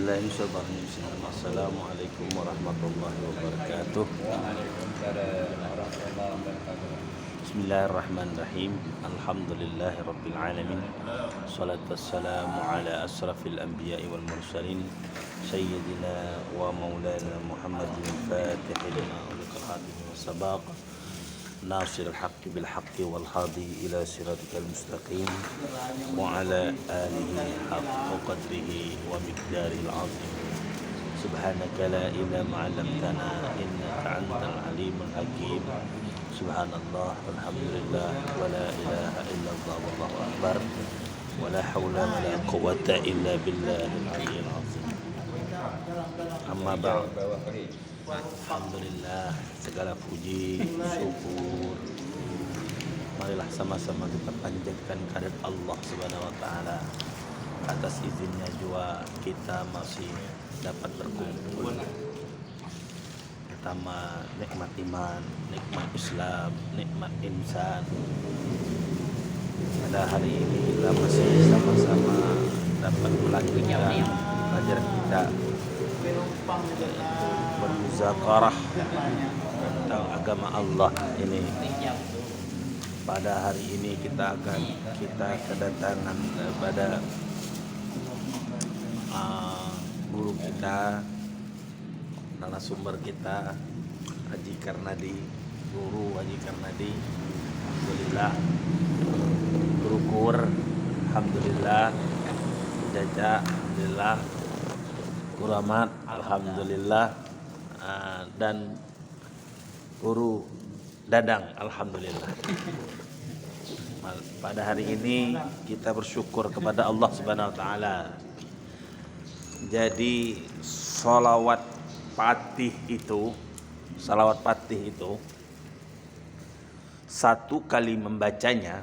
Bismillahirrahmanirrahim. Assalamualaikum warahmatullahi wabarakatuh. Bismillahirrahmanirrahim. Alhamdulillahi rabbil alamin. Salatu wassalamu ala asrafil anbiya'i wal mursalin sayyidina wa maulana Muhammadin fatihil lima ulikal khatimi wassabaq nasiril haqqi bil haqqi wal hadi ila siratikal mustaqim wa ala alihi haqqa qadrihi wa miqdaril azim. Subhanaka la ilma 'allamtana innaka antal alimul hakim. Subhanallah walhamdulillah wa la ilaha illallah wallahu akbar wa la haula wa la quwwata illa billahil aliyyil azim. Amma ba'd. Alhamdulillah, segala puji syukur marilah sama-sama kita panjatkan kehadirat Allah Subhanahu wa taala. Atas izinnya juga kita masih dapat berkumpul. Pertama, nikmat iman, nikmat Islam, nikmat insan. Pada hari ini kita masih sama-sama dapat melanjutkan pelajaran kita bermuzakarah tentang agama Allah ini. Pada hari ini kita kedatangan pada guru kita, narasumber kita, Haji Karnadi, Guru Haji Karnadi. Alhamdulillah, Guru Kur, alhamdulillah, Jaja, alhamdulillah, Guru Ahmad, alhamdulillah, dan Guru Dadang, alhamdulillah. Pada hari ini kita bersyukur kepada Allah Subhanahu wa taala. Jadi salawat fatih itu satu kali membacanya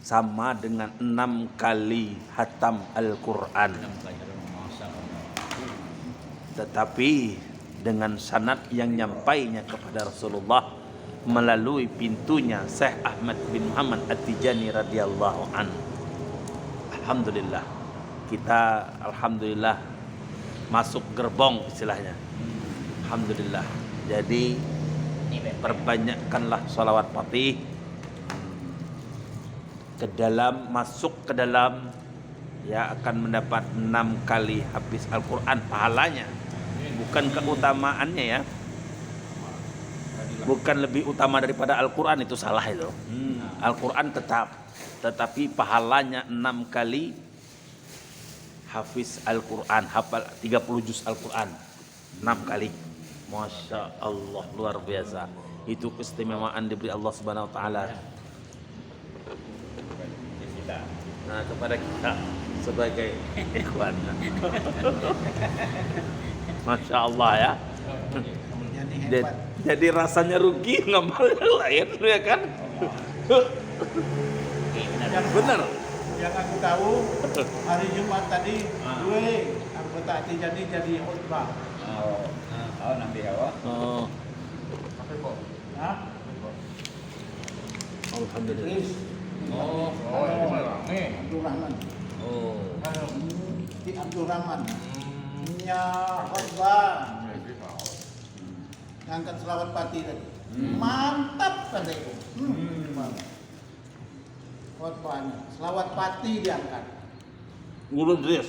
sama dengan 6 kali hatam Al-Quran. Tetapi dengan sanad yang nyampainya kepada Rasulullah melalui pintunya Syekh Ahmad bin Muhammad At-Tijani radhiyallahu anhu. Alhamdulillah, kita alhamdulillah masuk gerbong istilahnya. Alhamdulillah. Jadi perbanyakkanlah salawat fatih masuk ke dalam, ya akan mendapat 6 kali habis Al-Quran pahalanya. Bukan keutamaannya ya, bukan lebih utama daripada Al-Quran, itu salah itu. Al-Quran tetapi pahalanya 6 kali hafiz Al-Quran, hafal 30 juz Al-Quran 6 kali. Masya Allah, luar biasa. Itu keistimewaan diberi Allah Subhanahu wa taala. Nah, kepada kita sebagai ikhwan. Masya Allah ya. Jadi rasanya rugi ngamal yang lain, ya kan? Benar. Yang aku tahu hari Jumat tadi gue anggota At-Tijani jadi khutbah. Nanti awak. Alhamdulillah. Abdul Rahman. Di Abdul Rahman. Nya khutbah. Ngangkat selawat fatih tadi. Mantap katanya. Khutbahnya selawat fatih diangkat. Guru Idris.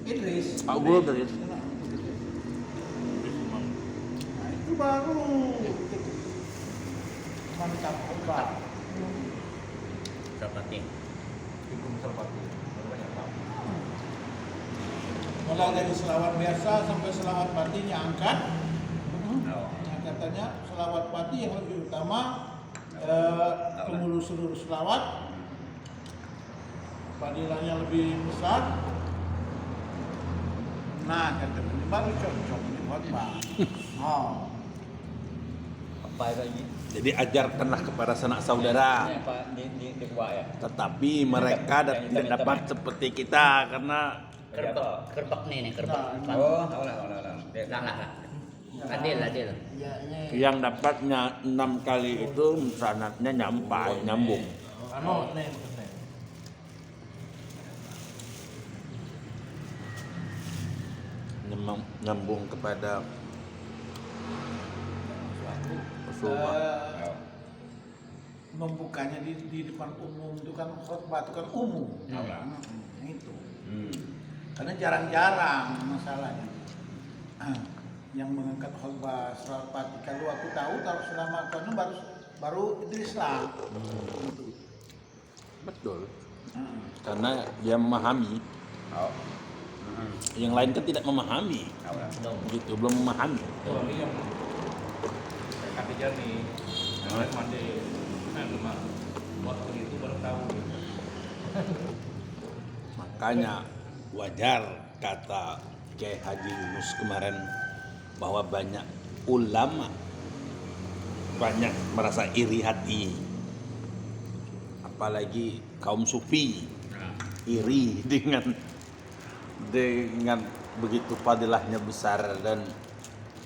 Idris. Pak Guru Idris. Nah, itu baru mantap khutbah. Seperti Mulai dari selawat biasa sampai selawat fatihnya angkat. Nah, katanya selawat fatih yang lebih utama pengurus seluruh selawat, fadilahnya lebih besar. Nah, katanya baru cocok di khutbah. apa lagi? Jadi ajarkanlah kepada sanak saudara. Di kuah ya. Tetapi mereka tidak dapat seperti kita karena Kerbak nih kerbak. Oh, lah. Lah. Adil. yang dapatnya 6 kali itu sanadnya nyambung. memang nyambung kepada Rasulullah. Oh. Membukanya di depan umum itu kan khotbah itu kan umum. Itu. Karena jarang-jarang masalahnya. Yang mengangkat khotbah salawat Fatih. Kalau aku tahu kalau selama kono baru itu Islam. Betul. Karena dia memahami. Oh. Yang lain kan tidak memahami. Gitu, belum memahami. Kaki jernih, yang lain mandi, waktu itu baru tahu. Makanya wajar kata Kiai Haji Yunus kemarin bahwa banyak ulama banyak merasa iri hati, apalagi kaum sufi iri dengan begitu fadilahnya besar dan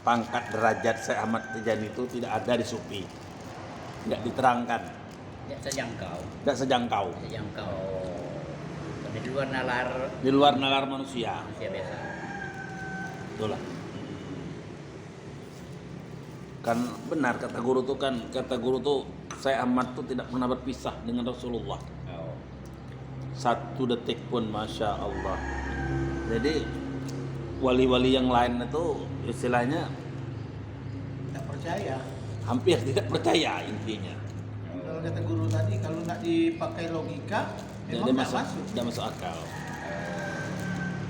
pangkat derajat Syekh Ahmad Tijani itu tidak ada di sufi, tidak diterangkan, Tidak sejangkau. tidak sejangkau Sejangkau. Di luar nalar di luar nalar manusia. manusia biasa. Itulah. Kan benar kata guru tuh Syekh Ahmad tuh tidak pernah berpisah dengan Rasulullah. Oh. Satu detik pun, masya Allah. Jadi wali-wali yang lain itu istilahnya Tidak percaya. hampir tidak percaya intinya. Kalau kata guru tadi, kalau nggak dipakai logika, Jadi memang nggak masuk. tidak masuk akal.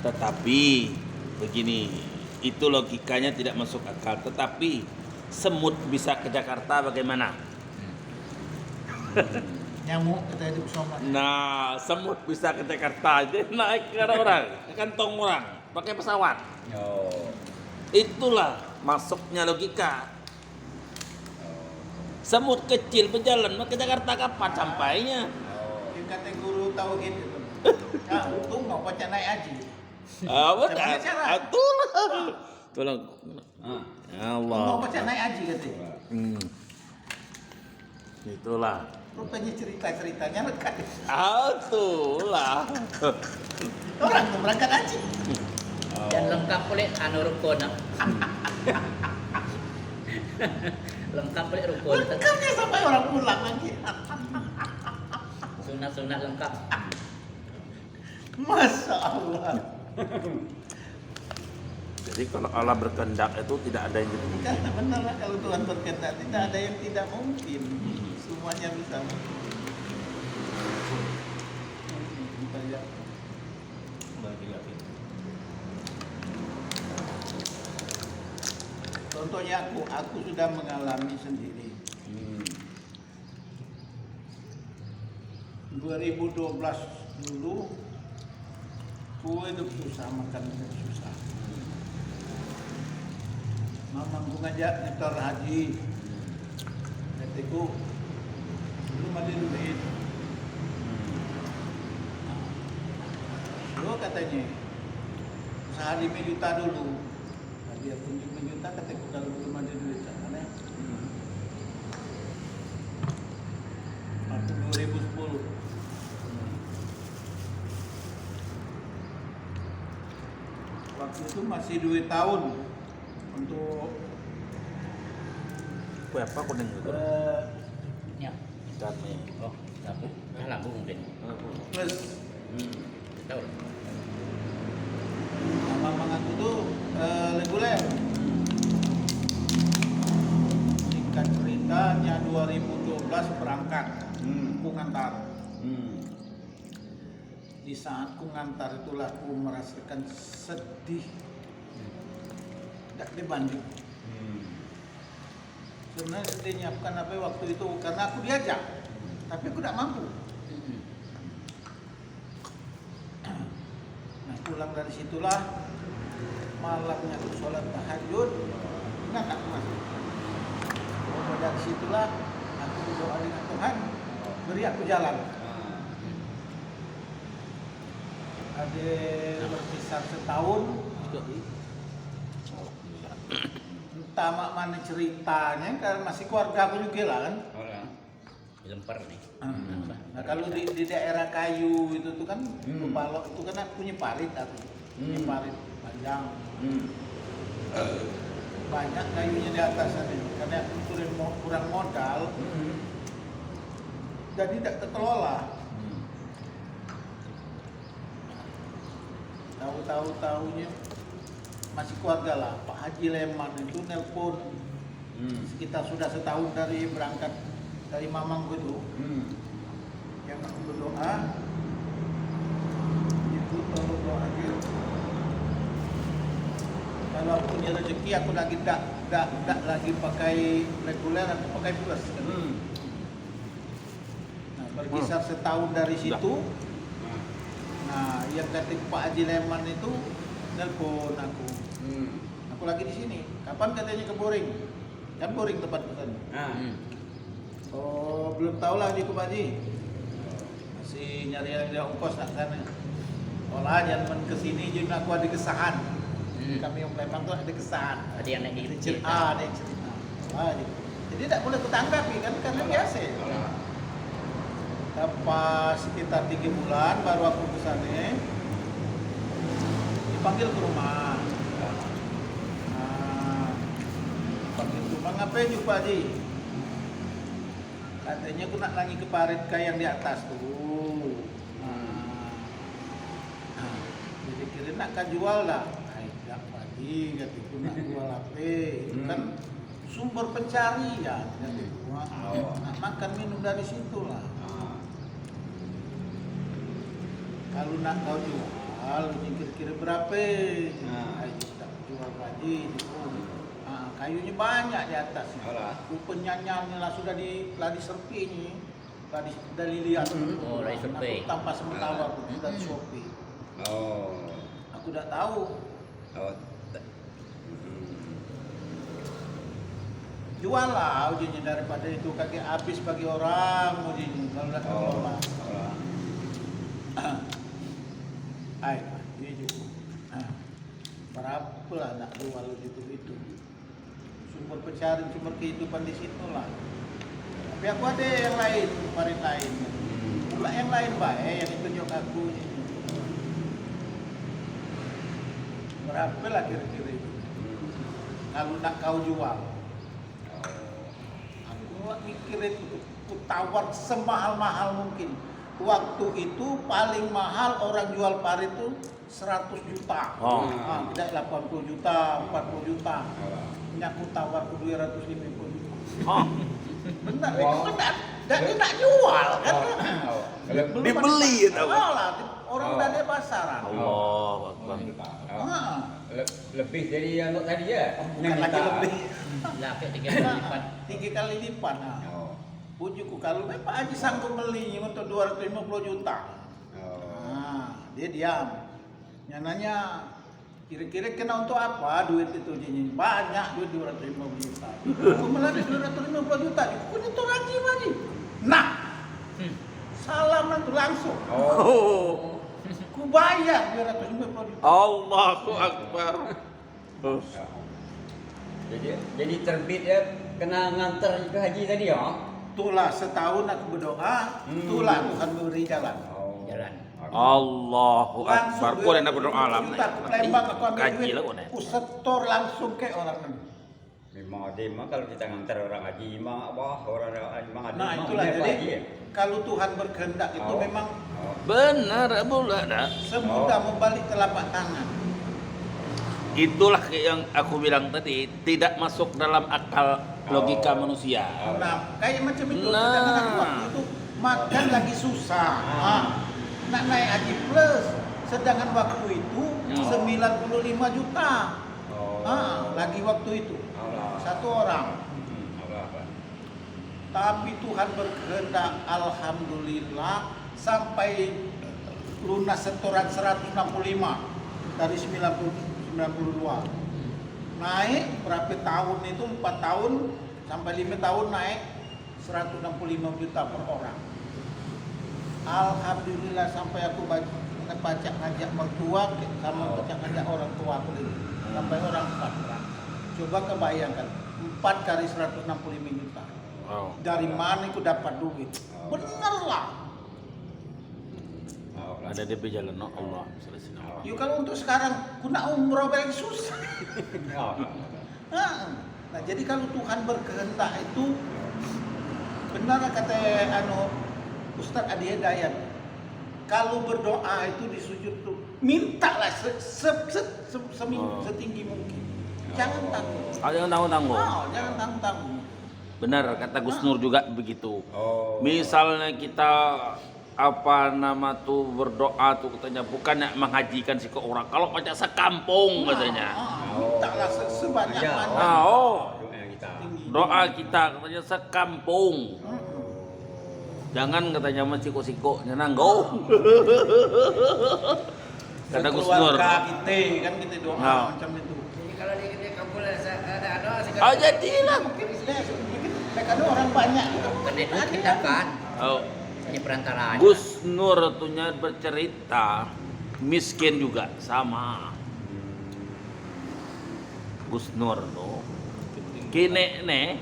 Tetapi begini, itu logikanya tidak masuk akal. Tetapi semut bisa ke Jakarta bagaimana? Nyamuk kata itu Somad. Nah, semut bisa ke Jakarta, jadi naik ke orang, ke kantong orang, pakai pesawat. Oh. Itulah masuknya logika. Semut kecil berjalan ke Jakarta kapan sampainya? Yang kata guru tauhid itu. Ya, untung nggak baca naik haji. Benar. Tolong. Ya Allah. Nggak baca naik haji katanya. Itulah. Rupanya cerita-ceritanya lekat. Itulah. Orang tuh berangkat haji. Dan lengkap oleh rukun. Lengkap oleh rukun. Lengkapnya sampai orang pulang lagi. Sunat-sunat lengkap. Masya Allah. Jadi kalau Allah berkehendak itu tidak ada yang jadi mungkin. Karena benar lah kalau Tuhan berkehendak tidak ada yang tidak mungkin. Semuanya bisa mungkin. Banyak. Contohnya aku sudah mengalami sendiri. 2012 dulu, ku hidup susah, makan susah. Mamangku ngajak nyetor haji. Katiku, belum ada duit. Lo katanya, usaha 5 juta dulu. Dia tunjuk 5 juta, kataku kalau belum ada duit. Karena waktu 2010. Waktu itu masih 2 tahun untuk Kue apa kuning itu? Ya. Ikannya. Oh, lampu. Lampu mungkin. plus Tahu. mamang aku tuh reguler. Singkat ceritanya 2012 berangkat ku ngantar. Di saat ku ngantar itulah ku merasakan sedih. Tak dibanding. Sebenarnya sedih nyiapkan apa waktu itu karena aku diajak, tapi aku tidak mampu. Nah pulang dari situlah malamnya aku sholat tahajud, nggak masuk. Dari situlah aku berdoa dengan Tuhan, beri aku jalan. Ada berkisar setahun. Entah mak mana ceritanya, karena masih keluarga aku juga lah kan. Orang. Lempar nih. Nah kalau di daerah kayu itu tuh kan, Balok itu kan aku punya parit aku, punya parit. panjang. Hmm. Banyak kayunya di atas sana. Karena aku kurang modal, jadi tidak terkelola. Tahu-tahunya masih keluarga lah. Pak Haji Leman itu nelpon sekitar sudah setahun dari berangkat dari Mamang itu. Yang aku berdoa itu tolong doa gitu. Kalau aku punya rezeki aku lagi tak lagi pakai reguler, aku pakai plus. Nah, berkisar setahun dari situ. Nah, yang kata Pak Haji Leman itu nelpon aku. Aku lagi di sini. Kapan katanya ke Boring? Kan Boring tempat pesan. Oh, belum tahu lah di Pak Haji. Masih nyari ongkos tak sana. Olah jangan ke sini jadi aku ada kesahan. Kami yang Palembang tuh ada kesahan. Ada yang naik di Ada yang cerita. Jadi tidak boleh kutanggapi kan karena biasa. Pas sekitar 3 bulan baru aku ke sana. Dipanggil ke rumah. Panggil ke rumah ngapain Pak Haji? Katanya aku nak lagi ke parit yang di atas tuh. Jadi kira nak kan jual lah. Tidak Pak Haji, kataku nak jual apa? Itu kan sumber pencarian. Kataku nak makan minum dari situ lah. Kalau nak kau jual, kira-kira berapa? Ayo tak jual Pak Haji. Kayunya banyak di atas. Penyanyiannya lah sudah diserpi ini. Dari lihat. Oh, lagi survei. Aku tanpa sementara aku sudah survei. Aku tidak tahu. Jual lah ujinya daripada itu kaki habis bagi orang ujinya kalau tidak kelola. Dia juga. Berapa lah nak jual itu. Sumber pencarian, sumber kehidupan di situ lah. Tapi aku ada yang lain, parit lain. Pula yang lain baik yang ditunjuk aku. Berapa lah kira-kira itu? Kalau nak kau jual. Aku mikir itu, aku tawar semahal-mahal mungkin. Waktu itu paling mahal orang jual parit itu 100 juta. Tidak 80 juta, 40 juta. Ini aku tawar ke 250 juta. Benar, itu tidak jual kan? Dibeli itu. Orang udah ada pasaran. Allah Akbar. Lebih dari yang tadi ya. Bukan lagi lebih. Lapik 3 kali lipat. 3 kali lipat. Pujuku kalau Pak Haji sanggup beli untuk 250 juta. Dia diam. Nyananya kira-kira kena untuk apa duit itu jadi banyak duit 250 juta. Aku melalui 250 juta. Aku nyetor lagi Pak Haji. Nah, salam itu langsung. Ku bayar 250 juta. Allahu Akbar. Jadi terbit ya kena nganter ke haji tadi ya. Itulah setahun aku berdoa, itulah Tuhan memberi jalan. Jalan. Allahu Akbar. Kau nak berdoa alam. Kita ke Palembang aku ambil Kaji duit. lah kau ni. Aku setor langsung ke orang ini. Memang ada kalau kita nganter orang haji memang orang memang ada. Nah itulah jadi kalau Tuhan berkehendak itu memang Benar pula dah. semudah membalik telapak tangan. Itulah yang aku bilang tadi, tidak masuk dalam akal logika manusia. Nah kayak macam itu. Nah. Sedangkan aku waktu itu makan lagi susah. Nak naik haji plus. Sedangkan waktu itu 95 juta. Lagi waktu itu. Satu orang. Tapi Tuhan berkehendak, alhamdulillah sampai lunas setoran 165 dari 92. Naik berapa tahun itu 4 tahun sampai 5 tahun naik 165 juta per orang. Alhamdulillah sampai aku baca ngajak mertua sama baca ngajak orang tua aku ini sampai orang 4 orang. Coba kebayangkan 4 kali 165 juta. Dari mana aku dapat duit? Bener lah. Ada DP jalan no Allah selesai. Yuk kalau untuk sekarang kuna umroh paling susah. Oh. Nah, jadi kalau Tuhan berkehendak itu benar kata Ustadz Adi Hidayat. Kalau berdoa itu di sujud tuh mintalah setinggi mungkin. Jangan takut. Jangan tanggung-tanggung. Jangan tanggung. Benar kata Gus Nur juga begitu. Oh. Misalnya kita berdoa tuh katanya bukan nak menghajikan si ke orang, kalau baca sekampung katanya. Mintalah sebanyak-banyak. Doa kita. Doa kita katanya sekampung. Jangan katanya siko-siko nyenanggo. Kata Gus Nur. Kita kan kita doa macam itu. Jadi kalau di kampung ada Oh jadilah. Mereka ada orang banyak. kan itu kita kan. Oh. Ini perantaraan. Gus Nur tuhnya bercerita miskin juga sama. Gus Nur tuh kini nih,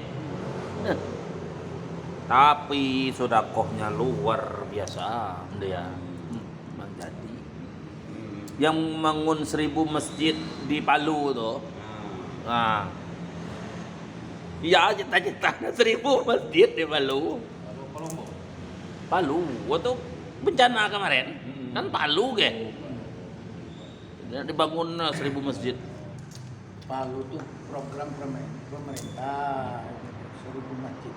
tapi sodakohnya luar biasa dia menjadi. Yang bangun 1000 masjid di Palu tuh, nah, ya cita-citanya 1000 masjid di Palu. Palu, waktu bencana kemarin kan Palu ke, dibangun 1000 masjid. Palu tuh program pemerintah 1000 masjid.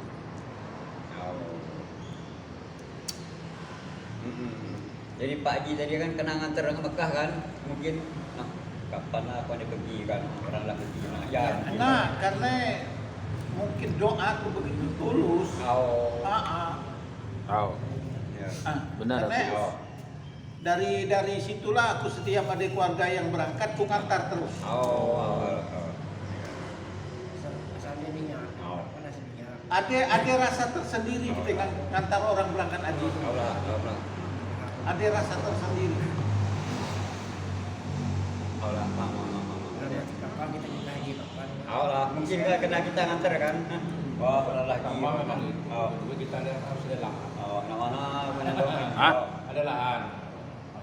Jadi Pak Haji tadi kan kenangan terang Mekah kan, mungkin kapan apa dia pergi kan, orang lah pergi Nah, karena mungkin doa tuh begitu tulus. Ya. Benar, Karena dari situlah aku setiap ada keluarga yang berangkat ku ngantar terus. Asalnya minyak. Panas minyak. Ada rasa tersendiri kita ngantar orang berangkat haji. Ada rasa tersendiri. Kapal kita juga haji kapal. Mungkin kena kita nganter kan. Wah, pernah lagi. Kapal memang itu kita harus ada lahan. Ada lahan.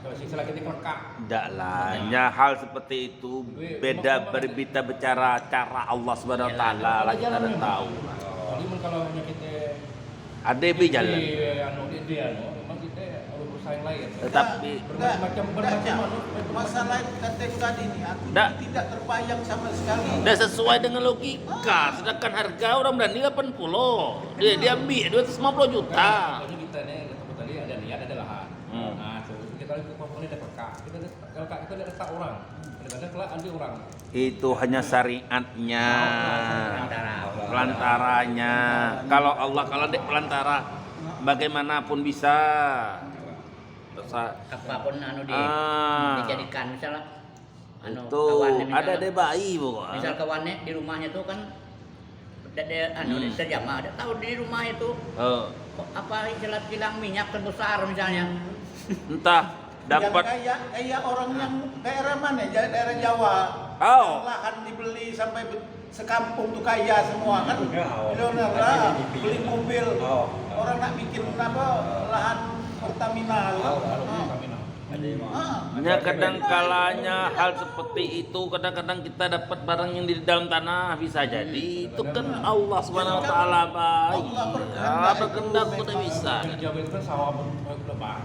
Kalau setelah kita rekam. Tidak lah, ya hal seperti itu beda berbeda bicara cara Allah Subhanahu Wa Taala lah kita ada tahu. Jadi kalau hanya kita Ada bi jalan. memang kita harus bersaing lain. Tetapi Bermacam Masalah kata tadi nih, aku Nggak. tidak terbayang sama sekali. udah sesuai dengan logika. Sedangkan harga orang berani 80, dia ambil 250 juta. Pokoknya kita nih ketemu tadi ada niat ada lahan. Nah, kita ke komponi ada peka. Kalau kita ada letak orang. Kadang-kadang kelak ada orang. Itu hanya syariatnya, Perantara. pelantaranya. Kalau Allah kalau dek pelantara, bagaimanapun bisa. Apapun dijadikan misalnya Itu kawannya ada misalnya- deh bayi pokoknya. misal kawannya di rumahnya tuh kan terjamah ada tahu di rumah itu apa istilah kilang minyak terbesar misalnya Entah dapat kayak orang yang daerah mana? Daerah Jawa. Oh. Yang lahan dibeli sampai sekampung tuh kaya semua kan. Ya, Miliuner lah, beli mobil. Orang nak bikin apa lahan Pertamina. Ya kadang kalanya hal seperti itu, kadang-kadang kita dapat barang yang di dalam tanah bisa jadi itu kan Allah Subhanahu Wa Taala baik. Ya, berkehendak kita bisa. Jawa itu kan sawah berlebar.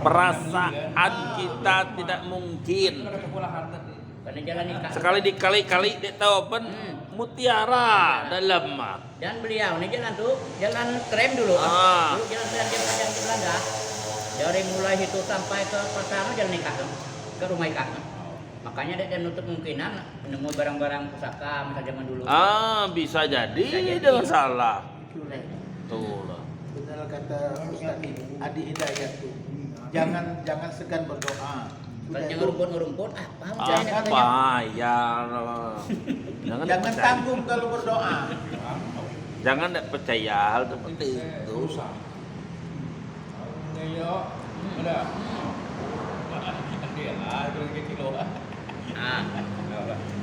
Perasaan kita tidak mungkin. Ada kepulahan tadi. karena jalan nikah Sekali dikali-kali dia tahu apa mutiara dalam mah. dan beliau ini jalan tuh jalan tram dulu dulu jalan tram jalan ke Belanda dari mulai itu sampai ke pasar jalan nikah ke rumah ikan makanya dia nutup kemungkinan menemu barang-barang pusaka misal zaman dulu Bisa jadi dengan salah. Tuh lah. Benar kata Ustaz Adi Hidayat tuh. Jangan segan berdoa. jangan rumput-rumput paham Apa ya? Jangan Jangan percaya. tanggung kalau berdoa. Jangan tidak percaya hal seperti itu. Rusak. Yo, ada. Dia lah, 2 kilo. ah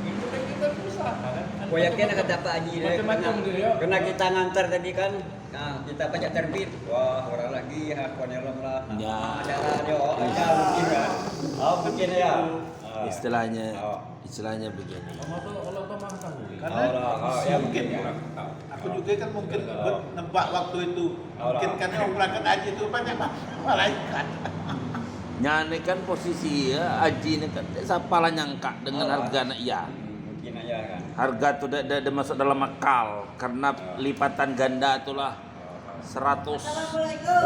Itu kita susah kan? Gua yakin kata Pak Haji Macam-macam kena- gitu ya. Kena kita ngantar tadi kan. Nah, kita pajak terbit. Wah, orang lagi hakon helm lah. Ya. Cara dia ya mungkin kan. Oh, mungkin ya. Istilahnya begini. Allah tuh maha tahu. Karena ya mungkin mungkin. aku juga kan mungkin nebak waktu itu. Allah. Mungkin kan yang berangkat haji itu banyak malaikat. Nyane kan posisi ya, Haji ini kan siapa lah nyangka dengan harga nak ya. Mungkin aja kan. Harga tuh udah masuk dalam akal karena lipatan ganda itulah 100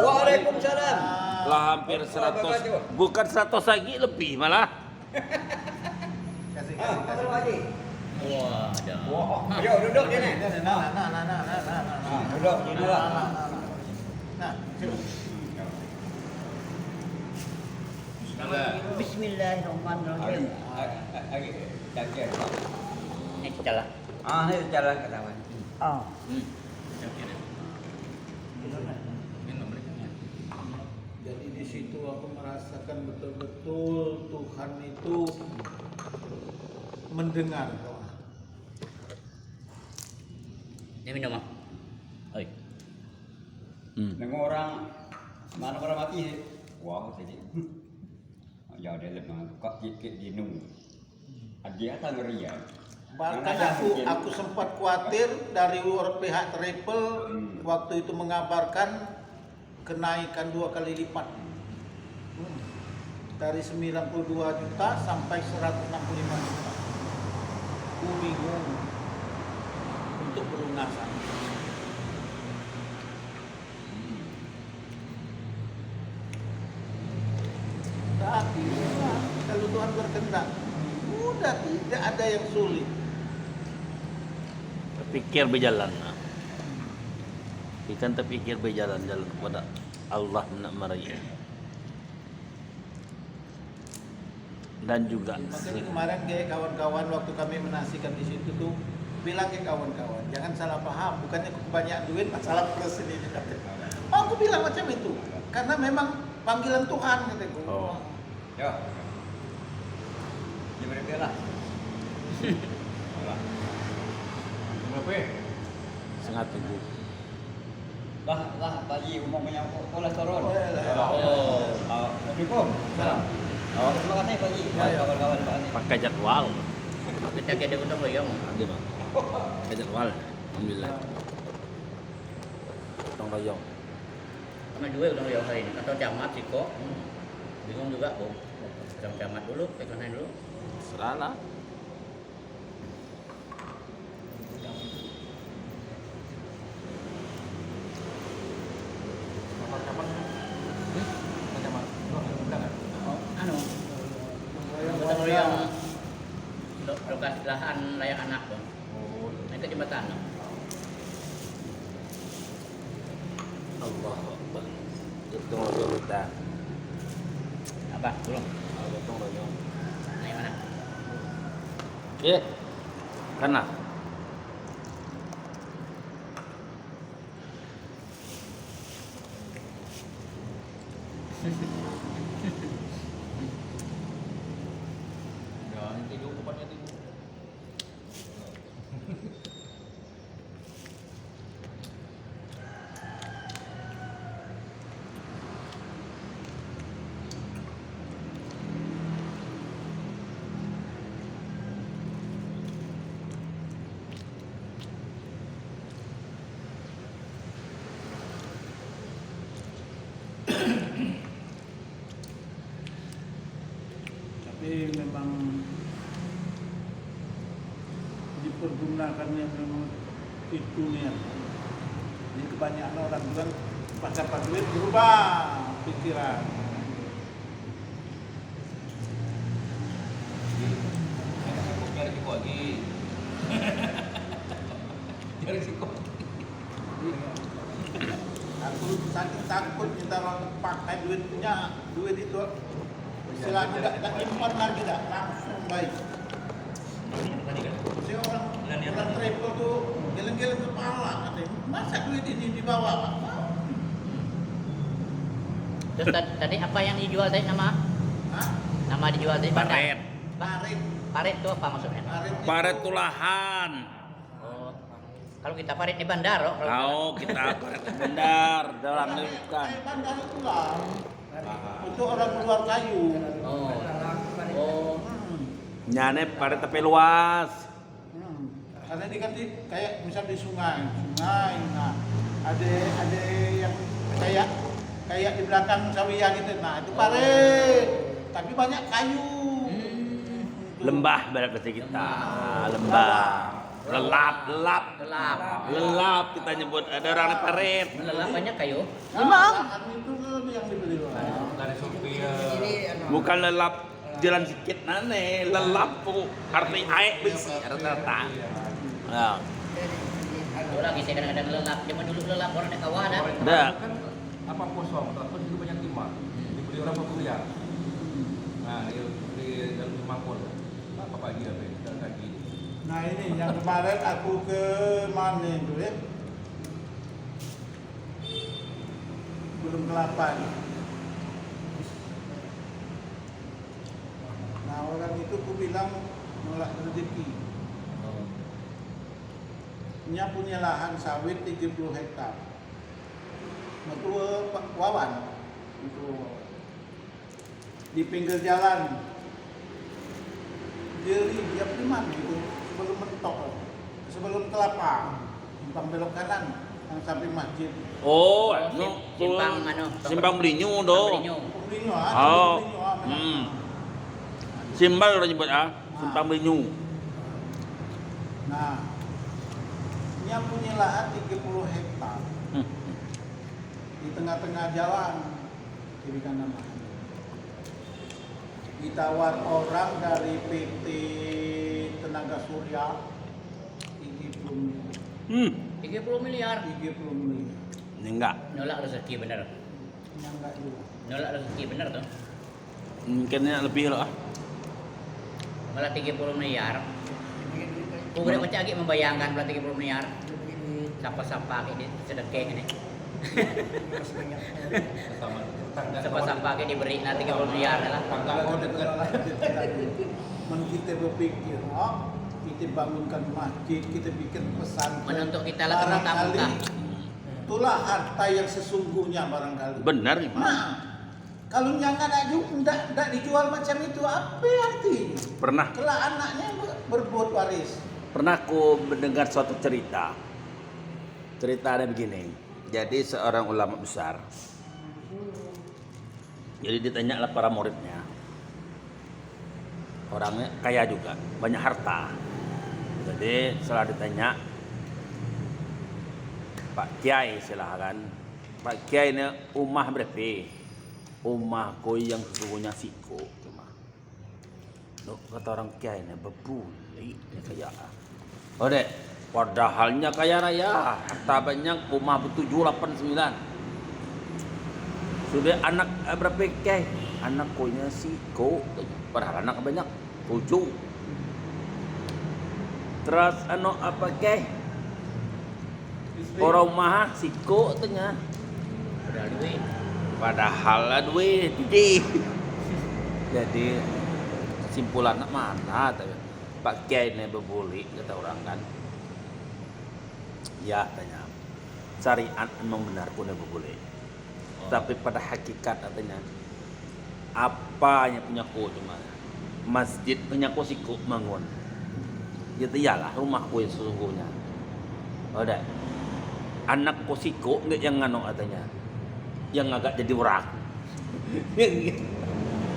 Waalaikumsalam. lah hampir 100 bukan 100 lagi lebih malah. Kasih Ah, kasih. Pak Haji. Wah, ada. Wah, ayo duduk dia nih. Nah, Duduk sini lah. Nah, sini. Bismillahirrahmanirrahim. Cakir. Ini celah. Ah, ini jalan ketahuan. Jadi di situ aku merasakan betul-betul Tuhan itu mendengar doa. Ini minum ah. Oi. Nengok orang mana orang mati. Wah, tadi. Ya ada lemah kok kikik dinung. Dia tak ngeri ya. Bahkan aku sempat khawatir dari luar pihak travel waktu itu mengabarkan kenaikan 2 kali lipat. Dari 92 juta sampai 165 juta. Aku bingung untuk berlunasan. Tapi ya, kalau Tuhan berkehendak, udah tidak ada yang sulit. Terpikir berjalan. Ikan terpikir berjalan jalan kepada Allah nak meraih. Dan juga Makanya kemarin kayak kawan-kawan waktu kami menasikan di situ tuh bilang ke kawan-kawan jangan salah paham, bukannya kebanyakan duit masalah plus ini. Oh, aku bilang macam itu karena memang panggilan Tuhan kataku. Oh. Ya. Dia berapa lah? Berapa? sangat teguh. Lah, Pak Haji umumnya kolesterol. Oh, ya, ya. Oh. Assalamualaikum. Salam. Oh, terima kasih Pak Haji. Kawan-kawan Pak Haji. Pakai jadwal. Kita ada gotong royong. Ada bang. Pakai jadwal. Alhamdulillah. Tong royong. Sama dua gotong royong hari ini. Atau camat sih kok. Bingung juga kok. Sama camat dulu, pegangan dulu. Serana. Anu. Gotong royong. Lokasi lahan layak anak bang. Naik ke jembatan. Allah Akbar. Itu royong kita. Apa? Belum. Gotong royong. Naik mana? Kana. Ya, ini tidur tempatnya tidur. Tapi memang dipergunakannya memang itu nih. Jadi kebanyakan orang bilang pas dapat duit berubah pikiran. Cari risiko lagi. Cari risiko. Aku saking takut kita orang pakai duit punya duit itu istilahnya nggak nyimpan lagi dah langsung baik. Si orang travel tuh geleng-geleng kepala katanya masa duit ini dibawa pak? Terus tadi apa yang dijual tadi nama? Hah? Nama dijual tadi Paret. Parit, Paret itu apa maksudnya? parit, Paret itu lahan. Kalau kita parit di bandar, Kau kita benar, orang ini bukan. Bandar itulah untuk orang keluar kayu. Oh. Oh. Nyane pada tepi luas. Karena ini kan kayak misal di sungai, nah ada yang kayak di belakang sawiya gitu, nah itu parit, tapi banyak kayu. Lembah berarti kita, lembah. Lelap kita nyebut, ada orang di parit. Melelap banyak kayu. Memang. Itu yang dibeli orang. Dari Sophia. Bukan lelap jalan sedikit nane, lelap tuh arti air besi rata-rata. Nah, Itu lagi saya kadang-kadang lelap. Zaman dulu lelap orang ada kawan ada. ada. Kan apa kosong, atau juga banyak timah. Dibeli orang berkuliah. Nah, di dalam mangkul. Apa pagi apa ya? Dan kaki. Nah ini yang kemarin aku ke mana itu ya? Belum ke-8. Nah orang itu ku bilang nolak rezeki. Dia punya lahan sawit 30 hektar. Itu Wawan. Itu di pinggir jalan. Dia di mana itu? Sebelum mentok, sebelum kelapa, simpang belok kanan yang sampai masjid. Oh, simpang Belinyu do. Pembelinya, Oh, Simbal orang nyebut simpang Belinyu. Nah, dia punya lahan 30 hektar di tengah-tengah jalan kiri kanan lahan. Ditawar orang dari PT Tenaga Surya 30 miliar. 30 miliar. 30 miliar. Ini enggak. Nolak rezeki bener. Yang enggak juga. Nolak rezeki bener tuh. Mungkinnya lebih lah. Malah 30 miliar. Kau udah baca lagi membayangkan malah 30 miliar. Siapa-siapa ini sedekah ini. Siapa-siapa ini diberi nanti 30 miliar lah. Kalau kita berpikir, kita bangunkan masjid, kita bikin pesantren. Menuntut kita lah ke muka-muka. Itulah harta yang sesungguhnya barangkali. Benar, Nah, kalau jangan tidak dijual macam itu, apa artinya? Pernah Kalau anaknya berbuat waris. aku mendengar suatu cerita. Ceritanya begini. Jadi seorang ulama besar. Jadi ditanyalah para muridnya. Orangnya kaya juga, banyak harta. Jadi setelah ditanya, Pak Kiai silahkan. Pak Kiai ini umah berapa? Umahku yang sesungguhnya siko. Loh, kata orang Kiai ini bebuli kaya. Oh dek, padahalnya kaya raya, harta banyak, rumah ber-7, 8, 9. Sudah anak berapa Kiai? Anak konya siko, padahal anak banyak, 7. Terus apa Kiai? Orang rumah siko tanya. Padahal duit, jadi simpulannya mana? Pak Kiai ini berbuli, kata orang kan. Ya tanya, syariat memang benar pun berbuli. Tapi pada hakikat katanya, apa yang punya ku cuma masjid punya ku siku bangun. Gitu iyalah rumahku yang sesungguhnya. Udah, anak ku siku nggak yang ngano katanya, yang agak jadi orang.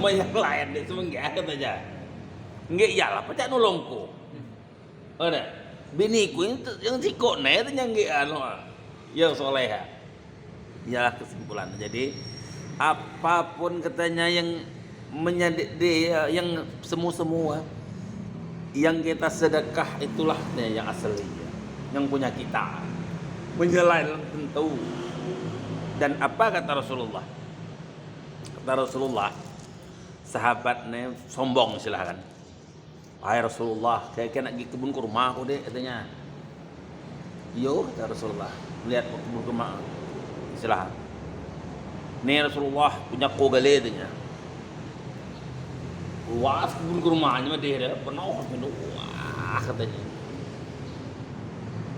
Mau yang lain deh semua nggak katanya. Nggak iyalah pecah nolongku. Udah, biniku yang siku nih itu yang nggak anu, yang soleha. Ya kesimpulan. Jadi apapun katanya yang yang semua yang kita sedekah itulah yang asli, yang punya kita. Menyelain tentu. Dan apa kata Rasulullah? Kata Rasulullah, sahabatnya sombong silahkan. Hai Rasulullah, saya kena pergi kebun kurma aku deh katanya. Yo kata Rasulullah, lihat kebun kurma. Silahkan. Nih Rasulullah punya kogale katanya. Luas kebun kurmanya mah dia penuh. Wah katanya.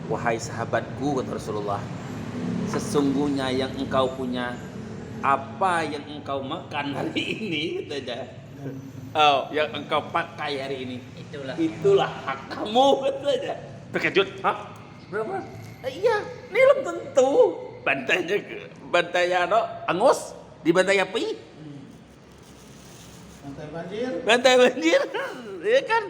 wahai sahabatku, kata Rasulullah, sesungguhnya yang engkau punya, apa yang engkau makan hari ini, katanya, yang engkau pakai hari ini, itulah hak kamu, katanya. Terkejut, hah? Berapa? Iya, ini belum tentu. Bantainya angus, dibantai api. Bantai banjir, ya kan?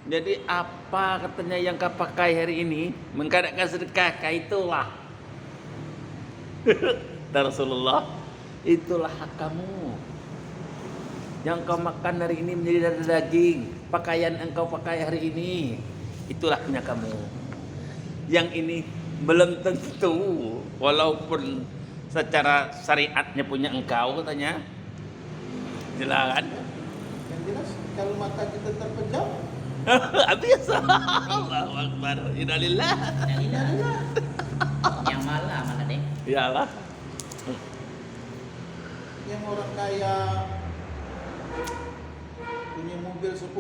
Jadi apa katanya yang kau pakai hari ini, mengadakan sedekah, itulah. Dan Rasulullah, itulah hak kamu. Yang kau makan hari ini menjadi daging, pakaian engkau pakai hari ini, itulah punya kamu. Yang ini belum tentu, walaupun secara syariatnya punya engkau, katanya. Jelas kan? Yang jelas kalau mata kita terpejam, Habis. Allahu Akbar. Innalillah. Yang malah mana deh? Iyalah. yang orang kaya punya mobil 10,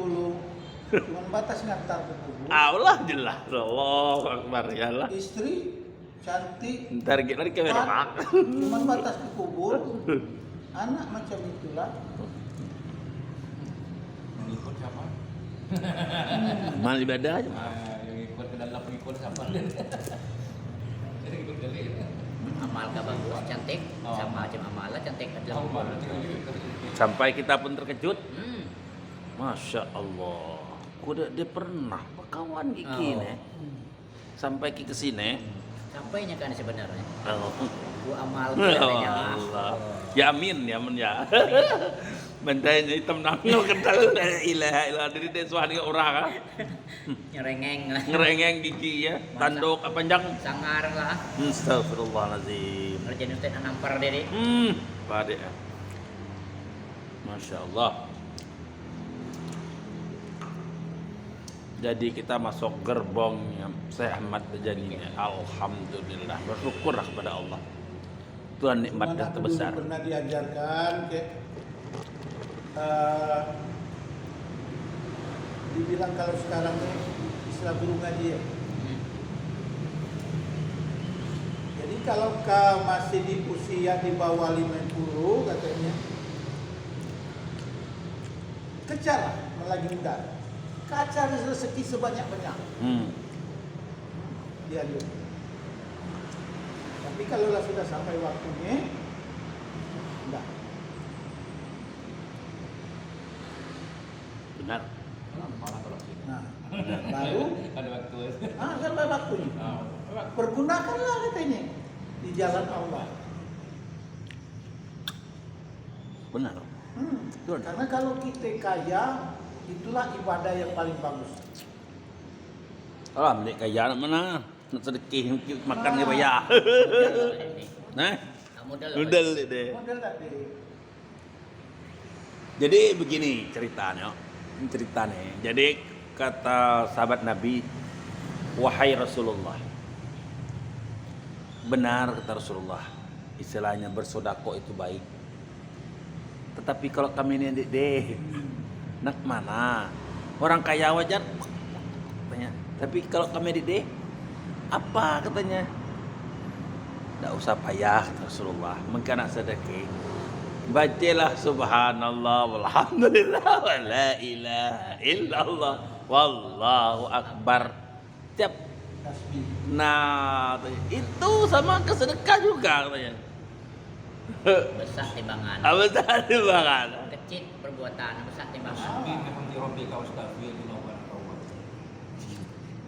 cuman batas ngantar ke kubur. Allah jelas. Allahu Akbar. Iyalah. Istri cantik, Ntar lagi kamera. cuman batas ke kubur. Anak macam itulah. Yang ikut siapa? Mal ibadah aja. Yang ikut ke dalam ikut siapa? Jadi ikut kali. Amal ka bagus, cantik, sama macam amalah cantik adalah. Sampai kita pun terkejut. Hmm. Masya Allah. Kuda dia pernah berkawan gigi nih. Sampai ke sini. Sampainya kan sebenarnya. Oh. Gua amal Ya katanya. Allah. Ya amin ya amin ya. Bentainya hitam nangil kental la ilaha illallah diri dia suami orang Nyerengeng lah. ngerengeng gigi ya, tanduk panjang. Sangar lah. Astagfirullahalazim. Kerjaan itu nampar diri. Pade. Masya Allah. Jadi kita masuk gerbongnya Syekh Ahmad Tajani. Alhamdulillah, bersyukurlah kepada Allah. Tuhan nikmat dan Cuman aku terbesar. dulu pernah diajarkan dibilang kalau sekarang ini istilah guru ngaji ya. Jadi kalau kau masih di usia di bawah 50 katanya, kejarlah lagi muda. Kacar rezeki sebanyak-banyak. Dianjurkan. Tapi kalau sudah sampai waktunya, enggak. Benar. Nah, baru Ada waktu. sampai waktunya. Pergunakanlah katanya di jalan Allah. Benar. Betul. Karena kalau kita kaya, itulah ibadah yang paling bagus. Alhamdulillah kaya nak mana? Nak sedekih makan ke bayar. Nah, modal deh. Model tadi. Jadi begini ceritanya. Jadi kata sahabat Nabi, wahai Rasulullah. Benar kata Rasulullah. Istilahnya bersodako itu baik. Tetapi kalau kami ini deh, nak mana? Orang kaya wajar katanya. Tapi kalau kami deh, apa katanya? Tidak usah payah kata Rasulullah. Mungkin nak sedekah. Bacalah subhanallah walhamdulillah wa la ilaha illallah wallahu akbar. Tiap Tasbih. nah itu sama kesedekah juga katanya. Besar timbangan. Apa tadi banget? Kecil perbuatan, besar timbangan. Tasbih memang di Robi kau tasbih di lawan kau.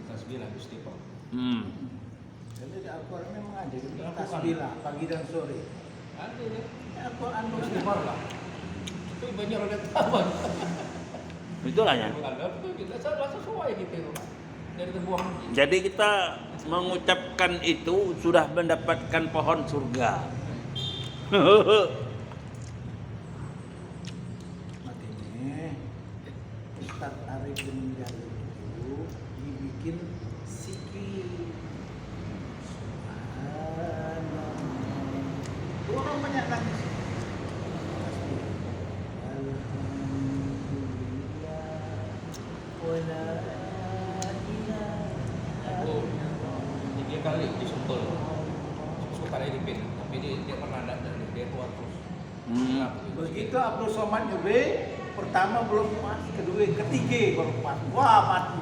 Tasbih lah Gusti Pak. Jadi di Al-Quran memang ada tasbih lah pagi dan sore. Ada ya. Al-Quran Istighfar lah. Itu banyak orang tahu. Itulah ya. Itu kita salah sesuai gitu. Dari terbuang. Jadi kita mengucapkan itu sudah mendapatkan pohon surga. Makanya Ustaz Arif bin Jalil itu dibikin sikit. Subhanallah. Orang banyak nangis. Alhamdulillah. Wa la ilaha illallah. dia kali di Sentul. Suka dari Pin, tapi dia pernah ada dia keluar terus. Begitu Abdul Somad juga pertama belum pas, kedua, ketiga baru pas. Wah mati.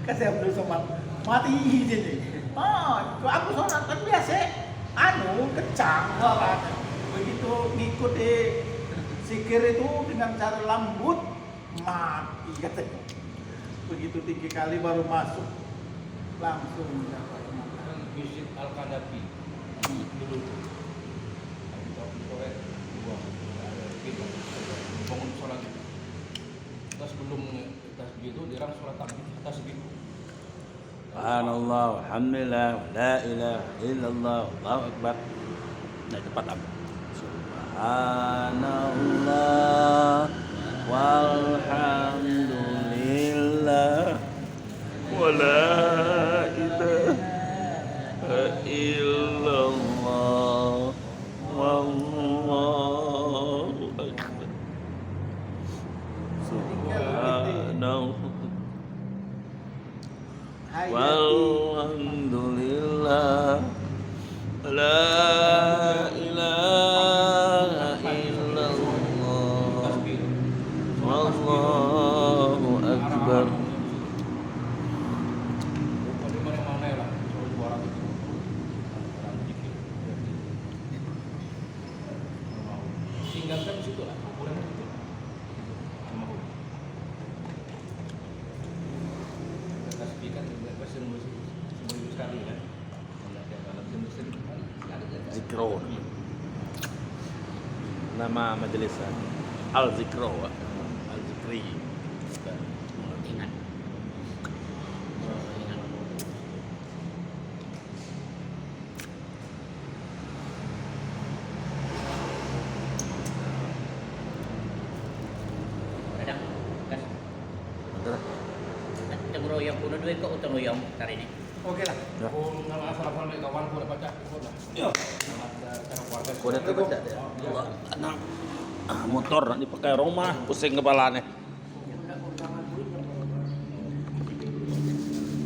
Kata Abdul Somad mati ini. Itu Abdul Somad kan biasa, kencang banget. Begitu ngikut di sikir itu dengan cara lembut mati katanya. Begitu 3 kali baru masuk langsung dapat. Kan visit Al-Qaddafi dulu tuh. Bangun sholat kita sebelum tasbih itu dia orang sholat tasbih. Subhanallah, alhamdulillah, la ilaha illallah, Allahu akbar. Nah, cepat apa? Subhanallah walhamdulillah wa la ilaha illallah wallahu akbar. Subhanallah walhamdulillah la ilaha illallah wallahu akbar. Di mana lah, suara itu. Tinggalkan di situ lah, kuburan itu. Tasbih kan juga sembuh sekali kan. Dalam sembuh sekali. Zikro. Nama majelis Al-Zikro, Al-Zikri. Ingat. Kadang kan utang royong kuno duit kok utang royong hari ini. Oke lah. Ya. Oh, nama asal-asal kawan aku udah baca ikut lah. Yo. Cara keluarga. Udah terbaca deh. Allah, anak motor dipakai rumah, pusing kepalanya.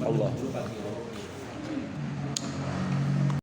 Allah.